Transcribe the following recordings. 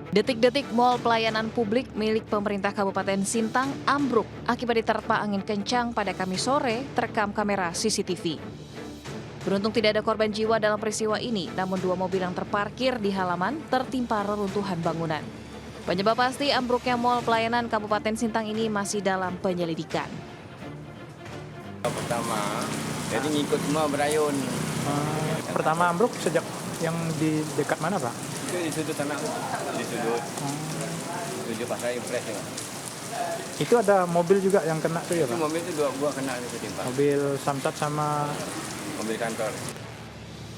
Detik-detik Mall Pelayanan Publik milik pemerintah Kabupaten Sintang ambruk akibat diterpa angin kencang pada Kamis sore terekam kamera CCTV. Beruntung tidak ada korban jiwa dalam peristiwa ini, namun 2 mobil yang terparkir di halaman tertimpa reruntuhan bangunan. Penyebab pasti ambruknya Mall Pelayanan Kabupaten Sintang ini masih dalam penyelidikan. Pertama, jadi ngikut semua berayun. Pertama ambruk sejak yang di dekat mana, Pak? Itu di sudut sana, di sudut pasar Impres ya. Itu ada mobil juga yang kena tuh ya, Itu Pak? mobil itu 2 buah kena itu ketimpa. Mobil Samsat sama Mobil kantor.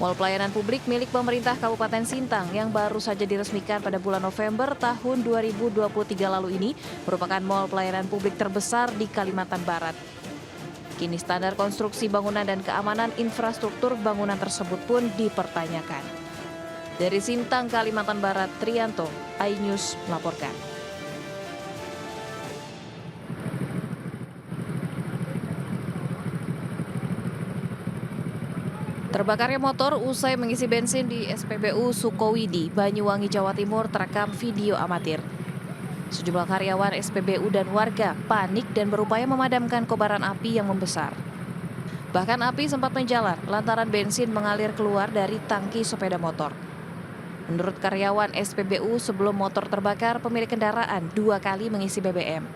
Mall Pelayanan Publik milik pemerintah Kabupaten Sintang yang baru saja diresmikan pada bulan November tahun 2023 lalu ini merupakan mall pelayanan publik terbesar di Kalimantan Barat. Kini standar konstruksi bangunan dan keamanan infrastruktur bangunan tersebut pun dipertanyakan. Dari Sintang, Kalimantan Barat, Trianto, iNews melaporkan. Terbakarnya motor usai mengisi bensin di SPBU Sukowidi, Banyuwangi, Jawa Timur terekam video amatir. Sejumlah karyawan SPBU dan warga panik dan berupaya memadamkan kobaran api yang membesar. Bahkan api sempat menjalar lantaran bensin mengalir keluar dari tangki sepeda motor. Menurut karyawan SPBU, sebelum motor terbakar, pemilik kendaraan 2 kali mengisi BBM.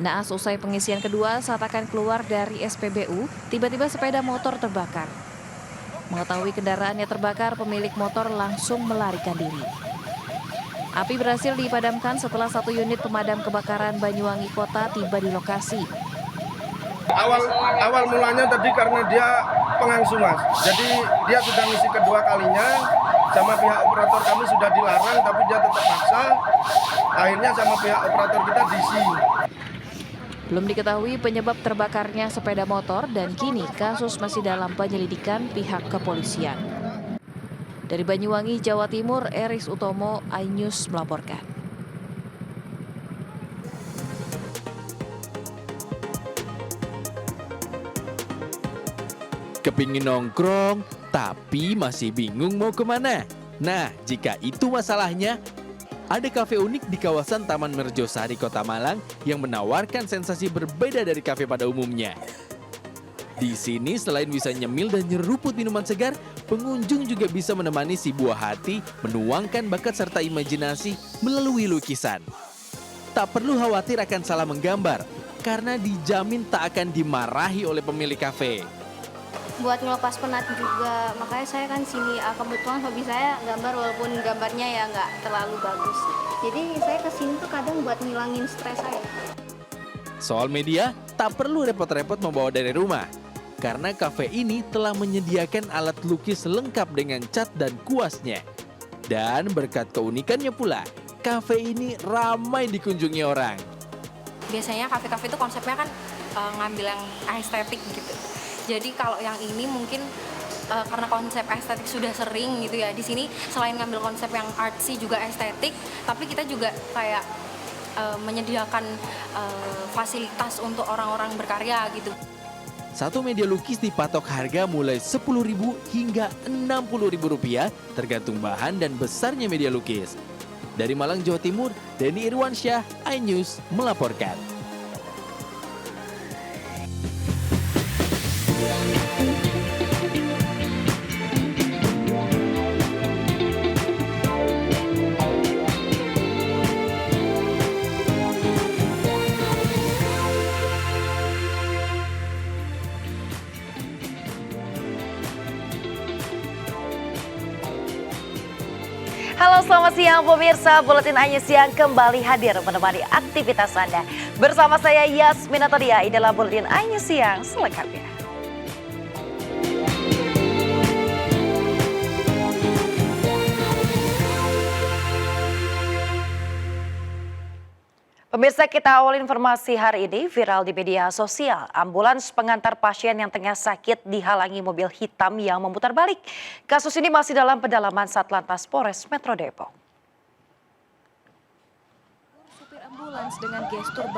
Naas usai pengisian kedua saat akan keluar dari SPBU, tiba-tiba sepeda motor terbakar. Mengetahui kendaraannya terbakar, pemilik motor langsung melarikan diri. Api berhasil dipadamkan setelah 1 unit pemadam kebakaran Banyuwangi Kota tiba di lokasi. Awal mulanya tadi karena dia pengangsu, Mas. Jadi dia sudah ngisi kedua kalinya, sama pihak operator kami sudah dilarang, tapi dia tetap maksa. Akhirnya sama pihak operator kita diisi. Belum diketahui penyebab terbakarnya sepeda motor dan kini kasus masih dalam penyelidikan pihak kepolisian. Dari Banyuwangi, Jawa Timur, Eris Utomo, iNews melaporkan. Kepingin nongkrong, tapi masih bingung mau kemana? Nah, jika itu masalahnya, ada kafe unik di kawasan Taman Merjosari, Kota Malang yang menawarkan sensasi berbeda dari kafe pada umumnya. Di sini selain bisa nyemil dan nyeruput minuman segar, pengunjung juga bisa menemani si buah hati menuangkan bakat serta imajinasi melalui lukisan. Tak perlu khawatir akan salah menggambar, karena dijamin tak akan dimarahi oleh pemilik kafe. Buat ngelepas penat juga, makanya saya kan sini kebetulan hobi saya gambar walaupun gambarnya ya nggak terlalu bagus. Jadi saya kesini tuh kadang buat ngilangin stres saya. Soal media, tak perlu repot-repot membawa dari rumah. Karena kafe ini telah menyediakan alat lukis lengkap dengan cat dan kuasnya. Dan berkat keunikannya pula, kafe ini ramai dikunjungi orang. Biasanya kafe-kafe itu konsepnya kan ngambil yang estetik gitu. Jadi kalau yang ini mungkin karena konsep estetik sudah sering gitu ya. Di sini selain ngambil konsep yang artsy juga estetik, tapi kita juga kayak menyediakan fasilitas untuk orang-orang berkarya gitu. Satu media lukis dipatok harga mulai Rp10.000 hingga Rp60.000 tergantung bahan dan besarnya media lukis. Dari Malang, Jawa Timur, Denny Irwansyah, iNews melaporkan. Halo, selamat siang pemirsa. Buletin iNews Siang kembali hadir menemani aktivitas Anda. Bersama saya Yasmin Atadia, inilah Buletin iNews Siang selengkapnya. Pemirsa, kita awal informasi hari ini viral di media sosial. Ambulans pengantar pasien yang tengah sakit dihalangi mobil hitam yang memutar balik. Kasus ini masih dalam pendalaman Satlantas Polres Metro Depok. Supir ambulans dengan gestur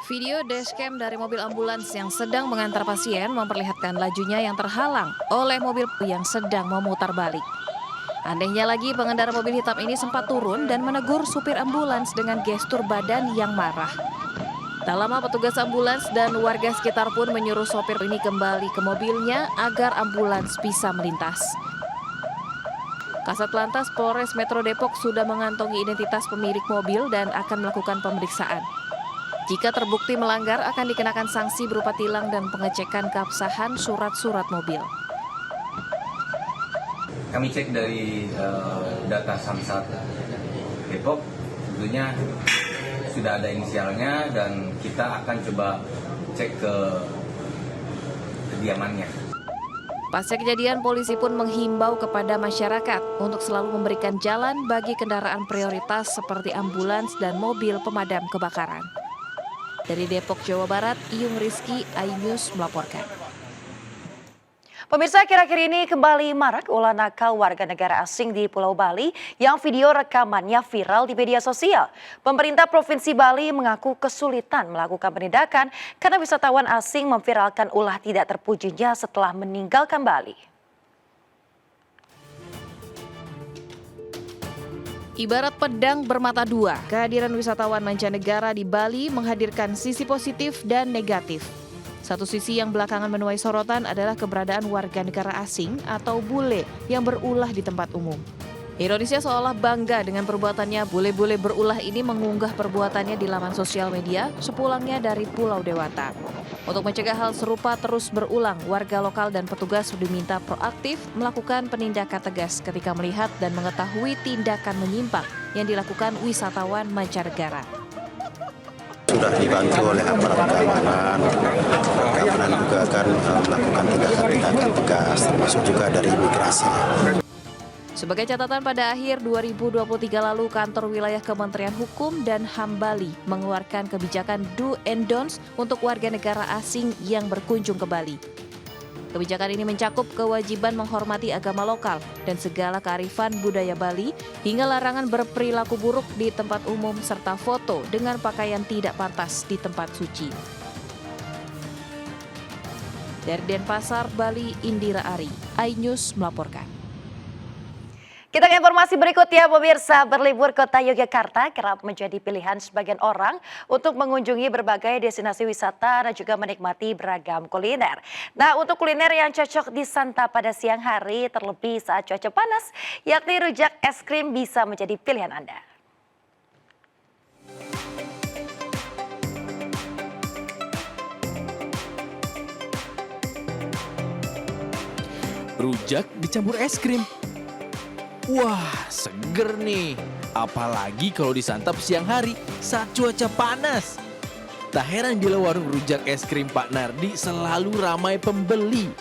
Video dashcam dari mobil ambulans yang sedang mengantar pasien memperlihatkan lajunya yang terhalang oleh mobil yang sedang memutar balik. Anehnya lagi, pengendara mobil hitam ini sempat turun dan menegur supir ambulans dengan gestur badan yang marah. Tak lama petugas ambulans dan warga sekitar pun menyuruh sopir ini kembali ke mobilnya agar ambulans bisa melintas. Kasat Lantas Polres Metro Depok sudah mengantongi identitas pemilik mobil dan akan melakukan pemeriksaan. Jika terbukti melanggar, akan dikenakan sanksi berupa tilang dan pengecekan keabsahan surat-surat mobil. Kami cek dari data Samsat Depok, tentunya sudah ada inisialnya dan kita akan coba cek ke kediamannya. Pasca kejadian, polisi pun menghimbau kepada masyarakat untuk selalu memberikan jalan bagi kendaraan prioritas seperti ambulans dan mobil pemadam kebakaran. Dari Depok, Jawa Barat, Iyung Rizky, iNews melaporkan. Pemirsa, akhir-akhir ini kembali marak ulah nakal warga negara asing di Pulau Bali yang video rekamannya viral di media sosial. Pemerintah Provinsi Bali mengaku kesulitan melakukan penindakan karena wisatawan asing memviralkan ulah tidak terpujinya setelah meninggalkan Bali. Ibarat pedang bermata dua, kehadiran wisatawan mancanegara di Bali menghadirkan sisi positif dan negatif. Satu sisi yang belakangan menuai sorotan adalah keberadaan warga negara asing atau bule yang berulah di tempat umum. Indonesia seolah bangga dengan perbuatannya. Bule-bule berulah ini mengunggah perbuatannya di laman sosial media sepulangnya dari Pulau Dewata. Untuk mencegah hal serupa terus berulang, warga lokal dan petugas diminta proaktif melakukan penindakan tegas ketika melihat dan mengetahui tindakan menyimpang yang dilakukan wisatawan mancanegara. Sudah dibantu oleh aparat keamanan juga akan melakukan tindakan tegas, termasuk juga dari imigrasi. Sebagai catatan, pada akhir 2023 lalu, kantor wilayah Kementerian Hukum dan HAM Bali mengeluarkan kebijakan do and don'ts untuk warga negara asing yang berkunjung ke Bali. Kebijakan ini mencakup kewajiban menghormati agama lokal dan segala kearifan budaya Bali, hingga larangan berperilaku buruk di tempat umum serta foto dengan pakaian tidak pantas di tempat suci. Dari Denpasar, Bali, Indira Ari, iNews melaporkan. Kita ke informasi berikutnya, pemirsa. Berlibur kota Yogyakarta kerap menjadi pilihan sebagian orang untuk mengunjungi berbagai destinasi wisata dan juga menikmati beragam kuliner. Nah, untuk kuliner yang cocok disantap pada siang hari, terlebih saat cuaca panas, yakni rujak es krim bisa menjadi pilihan Anda. Rujak dicampur es krim. Wah, seger nih. Apalagi kalau disantap siang hari saat cuaca panas. Tak heran bila warung rujak es krim Pak Nardi selalu ramai pembeli.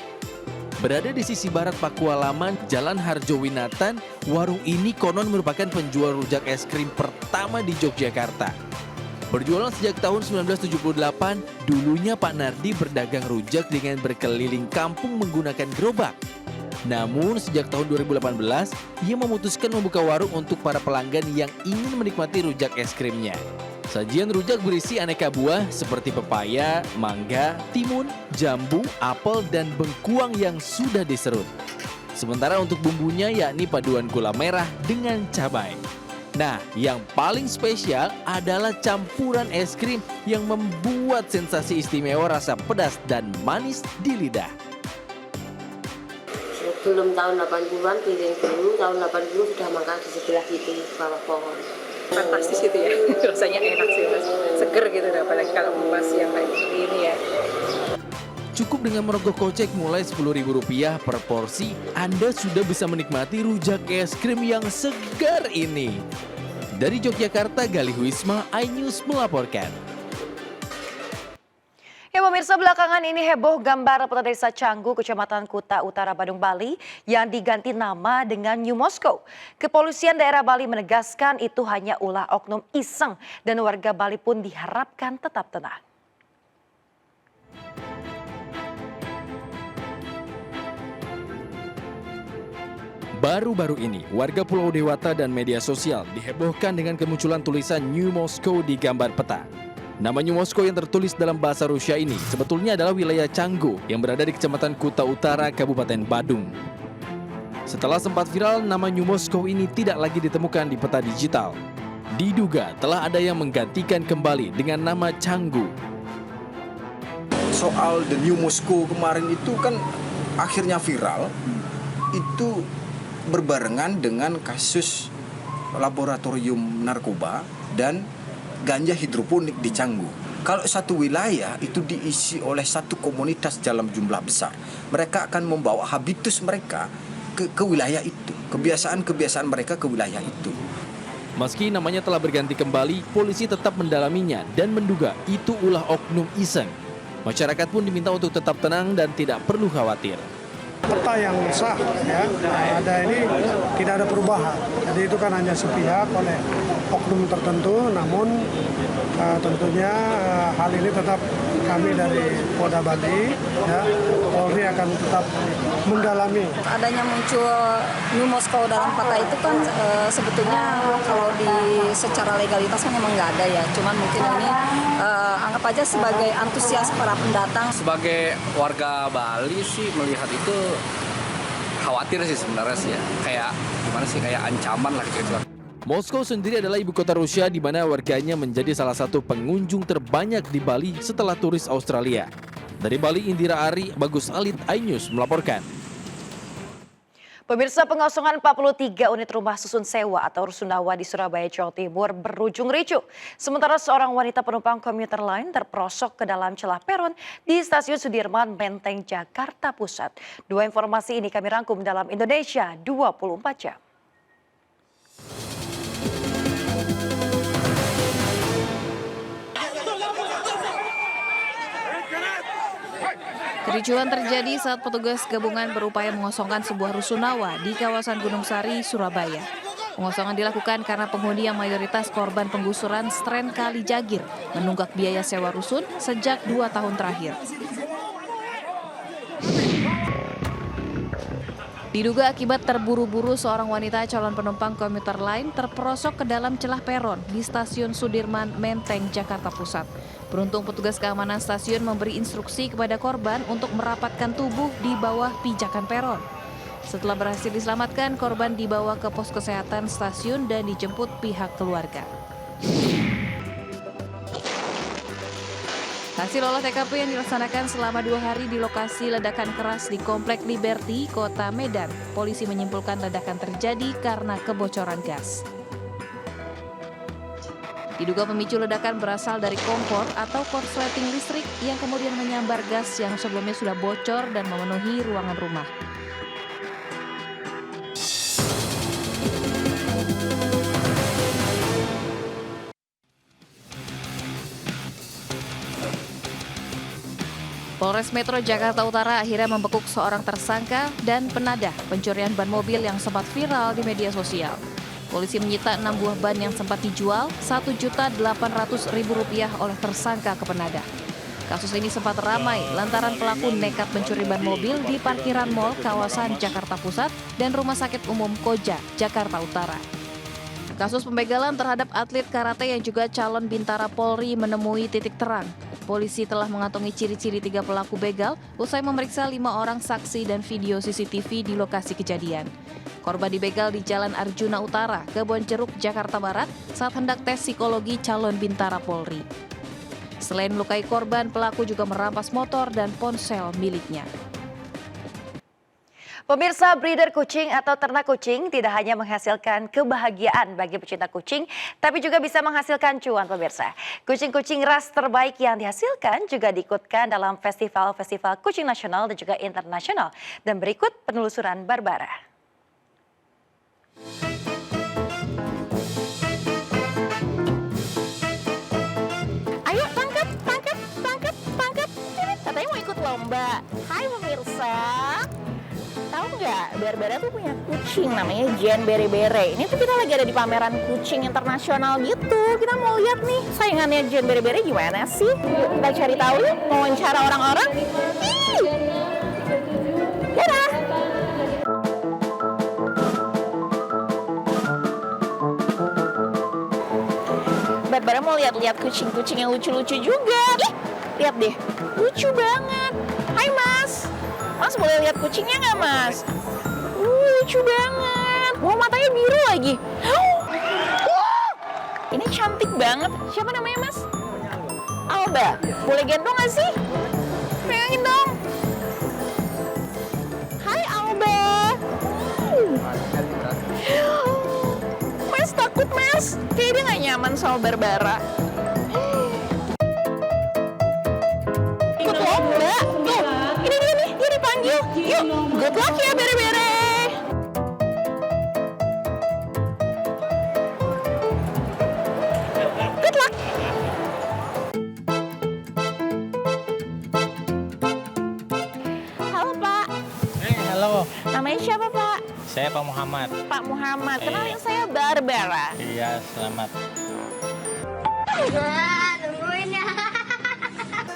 Berada di sisi barat Pakualaman, Jalan Harjowinatan, warung ini konon merupakan penjual rujak es krim pertama di Yogyakarta. Berjualan sejak tahun 1978, dulunya Pak Nardi berdagang rujak dengan berkeliling kampung menggunakan gerobak. Namun sejak tahun 2018, ia memutuskan membuka warung untuk para pelanggan yang ingin menikmati rujak es krimnya. Sajian rujak berisi aneka buah seperti pepaya, mangga, timun, jambu, apel, dan bengkuang yang sudah diserut. Sementara untuk bumbunya yakni paduan gula merah dengan cabai. Nah, yang paling spesial adalah campuran es krim yang membuat sensasi istimewa rasa pedas dan manis di lidah. Belum tahun 80-an, piring dulu, tahun 80 sudah makan di sebelah situ, bawah pohon. Fantastis itu ya, rasanya enak sih mas, seger gitu, apalagi kalau pas yang kayak ini ya. Cukup dengan merogoh kocek mulai Rp10.000 per porsi, Anda sudah bisa menikmati rujak es krim yang segar ini. Dari Yogyakarta, Galih Wisma, iNews melaporkan. Ya pemirsa, belakangan ini heboh gambar kota desa Canggu, Kecamatan Kuta Utara, Badung, Bali yang diganti nama dengan New Moscow. Kepolisian daerah Bali menegaskan itu hanya ulah oknum iseng dan warga Bali pun diharapkan tetap tenang. Baru-baru ini, warga Pulau Dewata dan media sosial dihebohkan dengan kemunculan tulisan New Moscow di gambar peta. Nama New Moscow yang tertulis dalam bahasa Rusia ini sebetulnya adalah wilayah Canggu yang berada di Kecamatan Kuta Utara, Kabupaten Badung. Setelah sempat viral, nama New Moscow ini tidak lagi ditemukan di peta digital. Diduga telah ada yang menggantikan kembali dengan nama Canggu. Soal The New Moscow kemarin itu kan akhirnya viral, itu berbarengan dengan kasus laboratorium narkoba dan ganja hidroponik di Canggu. Kalau satu wilayah itu diisi oleh satu komunitas dalam jumlah besar, mereka akan membawa habitus mereka ke wilayah itu, kebiasaan-kebiasaan mereka ke wilayah itu. Meski namanya telah berganti kembali, polisi tetap mendalaminya dan menduga itu ulah oknum iseng. Masyarakat pun diminta untuk tetap tenang dan tidak perlu khawatir. Peta yang sah, ya, ada ini tidak ada perubahan. Jadi itu kan hanya sepihak oleh oknum tertentu, namun tentunya hal ini tetap kami dari Polda Bali, ya, Polri akan tetap mendalami. Adanya muncul New Moscow dalam peta itu kan sebetulnya kalau secara legalitas kan memang nggak ada ya. Cuman mungkin ini anggap aja sebagai antusias para pendatang. Sebagai warga Bali sih melihat itu khawatir sih sebenarnya sih ya. Kayak gimana sih, kayak ancaman lah gitu. Moskow sendiri adalah ibu kota Rusia di mana warganya menjadi salah satu pengunjung terbanyak di Bali setelah turis Australia. Dari Bali, Indira Ari, Bagus Alit, iNews melaporkan. Pemirsa, pengosongan 43 unit rumah susun sewa atau rusunawa di Surabaya, Jawa Timur berujung ricuh. Sementara seorang wanita penumpang komuter lain terperosok ke dalam celah peron di Stasiun Sudirman, Menteng, Jakarta Pusat. Dua informasi ini kami rangkum dalam Indonesia 24 jam. Kericuhan terjadi saat petugas gabungan berupaya mengosongkan sebuah rusunawa di kawasan Gunung Sari, Surabaya. Pengosongan dilakukan karena penghuni yang mayoritas korban penggusuran Stren Kali Jagir menunggak biaya sewa rusun sejak 2 tahun terakhir. Diduga akibat terburu-buru, seorang wanita calon penumpang komuter lain terperosok ke dalam celah peron di Stasiun Sudirman, Menteng, Jakarta Pusat. Beruntung petugas keamanan stasiun memberi instruksi kepada korban untuk merapatkan tubuh di bawah pijakan peron. Setelah berhasil diselamatkan, korban dibawa ke pos kesehatan stasiun dan dijemput pihak keluarga. Hasil olah TKP yang dilaksanakan selama 2 hari di lokasi ledakan keras di Komplek Liberty, Kota Medan. Polisi menyimpulkan ledakan terjadi karena kebocoran gas. Diduga pemicu ledakan berasal dari kompor atau korsleting listrik yang kemudian menyambar gas yang sebelumnya sudah bocor dan memenuhi ruangan rumah. Polres Metro Jakarta Utara akhirnya membekuk seorang tersangka dan penadah pencurian ban mobil yang sempat viral di media sosial. Polisi menyita 6 buah ban yang sempat dijual Rp1.800.000 oleh tersangka ke penadah. Kasus ini sempat ramai lantaran pelaku nekat mencuri ban mobil di parkiran mal kawasan Jakarta Pusat dan Rumah Sakit Umum Koja, Jakarta Utara. Kasus pembegalan terhadap atlet karate yang juga calon bintara Polri menemui titik terang. Polisi telah mengantongi ciri-ciri 3 pelaku begal usai memeriksa 5 orang saksi dan video CCTV di lokasi kejadian. Korban dibegal di Jalan Arjuna Utara, Kebonjeruk, Jakarta Barat saat hendak tes psikologi calon bintara Polri. Selain melukai korban, pelaku juga merampas motor dan ponsel miliknya. Pemirsa, breeder kucing atau ternak kucing tidak hanya menghasilkan kebahagiaan bagi pecinta kucing, tapi juga bisa menghasilkan cuan, pemirsa. Kucing-kucing ras terbaik yang dihasilkan juga diikutkan dalam festival-festival kucing nasional dan juga internasional. Dan berikut penelusuran Barbara. Ayo tangkap, tangkap, tangkap, tangkap. Katanya mau ikut lomba. Hai pemirsa. Tahu nggak, Barbara tuh punya kucing namanya Jen Bere-Bere. Ini tuh kita lagi ada di pameran kucing internasional gitu. Kita mau lihat nih saingannya Jen Bere-Bere gimana sih. Yuk kita cari tahu yuk, mau wawancara orang-orang. Dadah! Barbara mau lihat-lihat kucing-kucing yang lucu-lucu juga. Ih, lihat deh, lucu banget. Hai Mas, Mas boleh lihat kucingnya nggak Mas? Lucu banget. Wah, matanya biru lagi. Wah, ini cantik banget. Siapa namanya Mas? Alba. Boleh gendong nggak sih? Pegangin dong. Hai Alba. Mas takut Mas. Kayaknya dia nggak nyaman sama Barbara. Ikut lomba. Tuh, ini dia dipanggil. Yuk, good luck ya Bere-Bere. Good luck. Halo Pak. Halo, Namanya siapa Pak? saya Pak Muhammad. Pak Muhammad. Kenalin saya Barbara. Iya, selamat. Nungguin ya.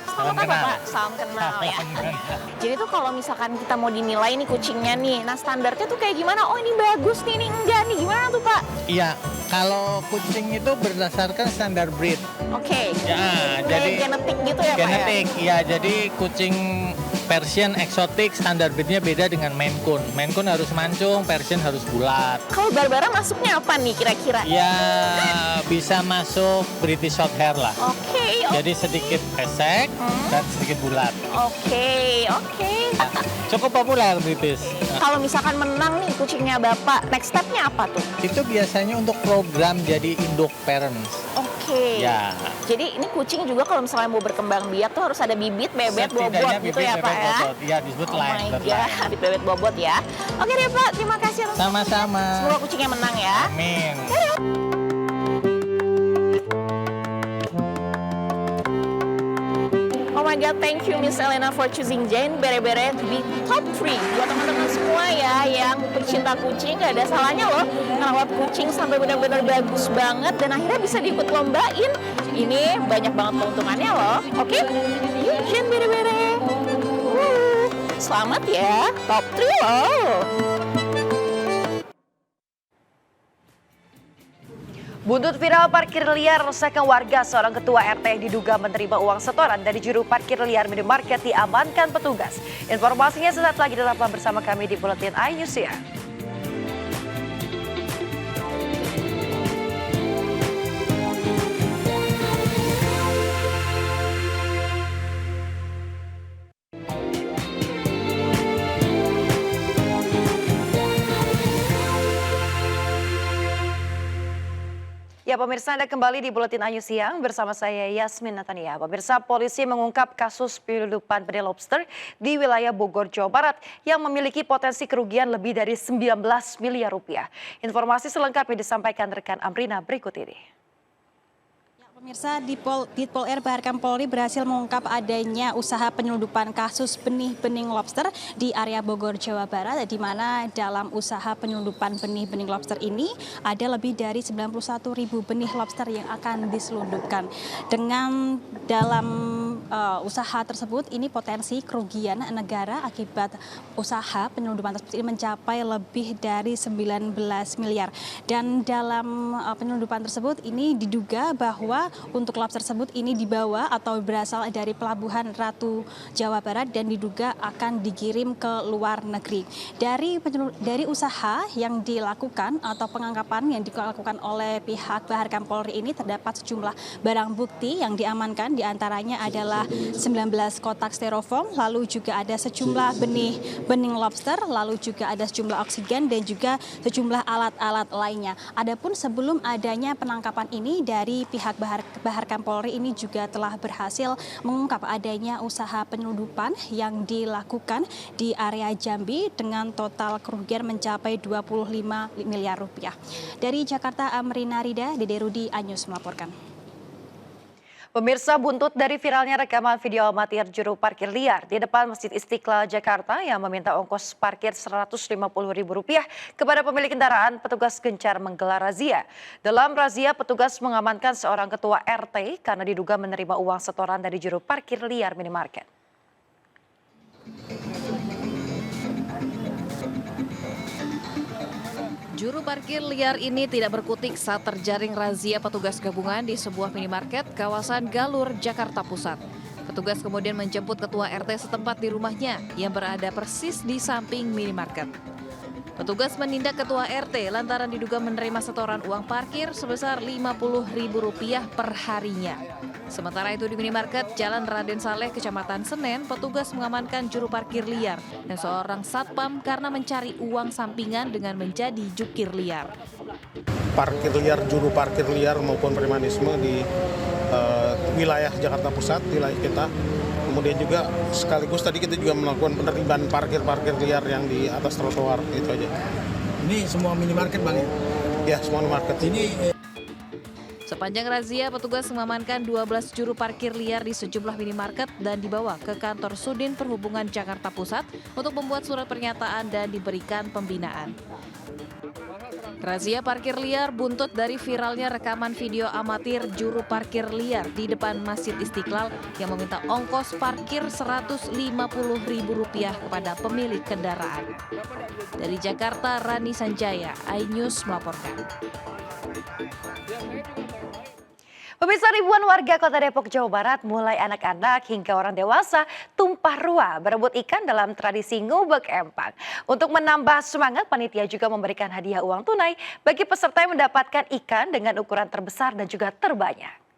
Salam apa Pak? Salam kenal ya. Jadi tuh kalau misalkan kita mau dinilai nih kucingnya nih, nah standarnya tuh kayak gimana? Oh ini bagus nih, ini enggak nih. Gimana tuh Pak? Iya, kalau kucing itu berdasarkan standar breed. Oke. Ya, Kayak jadi genetik gitu ya Pak ya? genetik. Ya, jadi kucing Persian eksotik standar breednya beda dengan Maine Coon. Maine Coon harus mancung, Persian harus bulat. Kalau Barbara masuknya apa nih kira-kira? Ya, bisa masuk British Shorthair lah. Oke. Jadi sedikit pesek dan sedikit bulat. Oke. Cukup populer British. Kalau misalkan menang nih kucingnya Bapak, next step-nya apa tuh? Itu biasanya untuk program jadi induk parents. Oke. Ya. Jadi ini kucing juga kalau misalnya mau berkembang biak tuh harus ada bibit, bebet, bobot gitu ya Pak ya? Iya, disebut Oh line. my God, bibit, bebet, bobot ya. Oke deh Pak, terima kasih. Sama-sama. Semoga kucingnya menang ya. Amin. Oh my God, thank you Miss Elena for choosing Jane Bere-Bere to be top 3. Buat teman-teman semua ya yang pecinta kucing, gak ada salahnya loh ngerawat kucing sampai benar-benar bagus banget dan akhirnya bisa diikut lombain. Ini banyak banget keuntungannya loh. Oke, yuk Jane Bere-Bere. Selamat ya, top 3 loh. Buntut viral parkir liar resahkan warga, seorang ketua RT yang diduga menerima uang setoran dari juru parkir liar minimarket diamankan petugas. Informasinya sesaat lagi, tetaplah bersama kami di Buletin iNews ya. Ya pemirsa, Anda kembali di Buletin iNews Siang bersama saya Yasmin Natania. Pemirsa, polisi mengungkap kasus penyelundupan benih lobster di wilayah Bogor, Jawa Barat yang memiliki potensi kerugian lebih dari 19 miliar rupiah. Informasi selengkapnya disampaikan rekan Amrina berikut ini. Pemirsa, Ditpol R Baharkam Polri berhasil mengungkap adanya usaha penyelundupan kasus benih-bening lobster di area Bogor, Jawa Barat, di mana dalam usaha penyelundupan benih-benih lobster ini ada lebih dari 91.000 benih lobster yang akan diselundupkan. Dengan dalam usaha tersebut, ini potensi kerugian negara akibat usaha penyelundupan tersebut ini mencapai lebih dari 19 miliar. Dan dalam penyelundupan tersebut ini diduga bahwa untuk lobster tersebut ini dibawa atau berasal dari Pelabuhan Ratu Jawa Barat dan diduga akan dikirim ke luar negeri. Dari usaha yang dilakukan atau pengangkapan yang dilakukan oleh pihak Baharkam Polri ini terdapat sejumlah barang bukti yang diamankan, diantaranya adalah 19 kotak styrofoam, lalu juga ada sejumlah benih lobster, lalu juga ada sejumlah oksigen dan juga sejumlah alat-alat lainnya. Adapun sebelum adanya penangkapan ini dari pihak Baharkam Polri ini juga telah berhasil mengungkap adanya usaha penyelundupan yang dilakukan di area Jambi dengan total kerugian mencapai 25 miliar rupiah. Dari Jakarta, Amrina Rida, Dede Rudi, iNews melaporkan. Pemirsa, buntut dari viralnya rekaman video amatir juru parkir liar di depan Masjid Istiqlal Jakarta yang meminta ongkos parkir Rp150.000 kepada pemilik kendaraan, petugas gencar menggelar razia. Dalam razia, petugas mengamankan seorang ketua RT karena diduga menerima uang setoran dari juru parkir liar minimarket. Juru parkir liar ini tidak berkutik saat terjaring razia petugas gabungan di sebuah minimarket kawasan Galur, Jakarta Pusat. Petugas kemudian menjemput ketua RT setempat di rumahnya yang berada persis di samping minimarket. Petugas menindak ketua RT lantaran diduga menerima setoran uang parkir sebesar Rp50.000 per harinya. Sementara itu di minimarket Jalan Raden Saleh, Kecamatan Senen, petugas mengamankan juru parkir liar dan seorang satpam karena mencari uang sampingan dengan menjadi jukir liar. Parkir liar, juru parkir liar maupun premanisme di wilayah Jakarta Pusat, wilayah kita. Kemudian juga sekaligus tadi kita juga melakukan penertiban parkir-parkir liar yang di atas trotoar, itu aja. Ini semua minimarket Bang ya? Ya, semua minimarket. Ini Sepanjang razia, petugas mengamankan 12 juru parkir liar di sejumlah minimarket dan dibawa ke kantor Sudin Perhubungan Jakarta Pusat untuk membuat surat pernyataan dan diberikan pembinaan. Razia parkir liar buntut dari viralnya rekaman video amatir juru parkir liar di depan Masjid Istiqlal yang meminta ongkos parkir Rp150.000 kepada pemilik kendaraan. Dari Jakarta, Rani Sanjaya, iNews melaporkan. Pemirsa, ribuan warga Kota Depok, Jawa Barat, mulai anak-anak hingga orang dewasa tumpah ruah berebut ikan dalam tradisi ngubek empang. Untuk menambah semangat, panitia juga memberikan hadiah uang tunai bagi peserta yang mendapatkan ikan dengan ukuran terbesar dan juga terbanyak.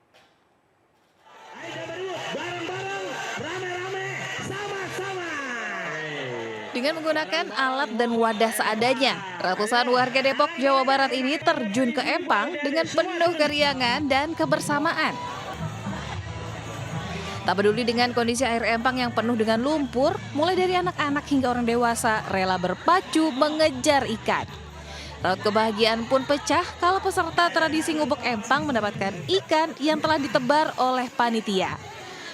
Dengan menggunakan alat dan wadah seadanya, ratusan warga Depok, Jawa Barat ini terjun ke empang dengan penuh keriangan dan kebersamaan. Tak peduli dengan kondisi air empang yang penuh dengan lumpur, mulai dari anak-anak hingga orang dewasa rela berpacu mengejar ikan. Raut kebahagiaan pun pecah kalau peserta tradisi ngubek empang mendapatkan ikan yang telah ditebar oleh panitia.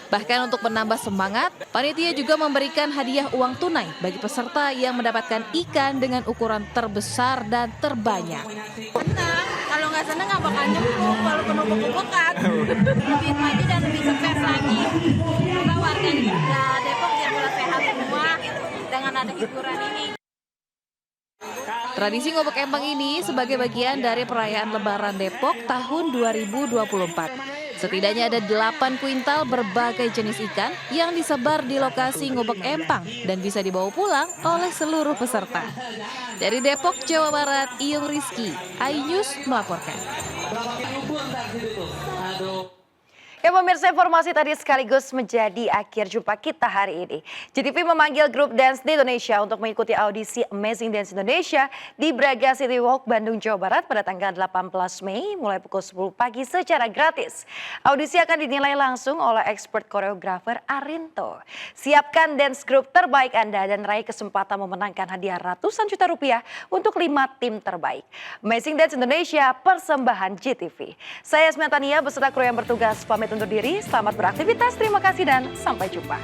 Bahkan untuk menambah semangat, panitia juga memberikan hadiah uang tunai bagi peserta yang mendapatkan ikan dengan ukuran terbesar dan terbanyak. Senang, kalau nggak senang nggak bakal nyemplung, walaupun ubek-ubekan. Lebih maju dan lebih sukses lagi. Semoga warga Depok biar pada sehat semua dengan ada hiburan ini. Tradisi ngobek empang ini sebagai bagian dari perayaan Lebaran Depok tahun 2024. Setidaknya ada 8 kuintal berbagai jenis ikan yang disebar di lokasi ngobek empang dan bisa dibawa pulang oleh seluruh peserta. Dari Depok, Jawa Barat, Iyung Rizky, iNews melaporkan. Ya pemirsa, informasi tadi sekaligus menjadi akhir jumpa kita hari ini. JTV memanggil grup dance di Indonesia untuk mengikuti audisi Amazing Dance Indonesia di Braga City Walk, Bandung, Jawa Barat pada tanggal 18 Mei mulai pukul 10 pagi secara gratis. Audisi akan dinilai langsung oleh expert koreografer Arinto. Siapkan dance group terbaik Anda dan raih kesempatan memenangkan hadiah ratusan juta rupiah untuk 5 tim terbaik. Amazing Dance Indonesia, persembahan JTV. Saya Yasmin Tania beserta kru yang bertugas pamit undur diri. Selamat beraktivitas, terima kasih dan sampai jumpa.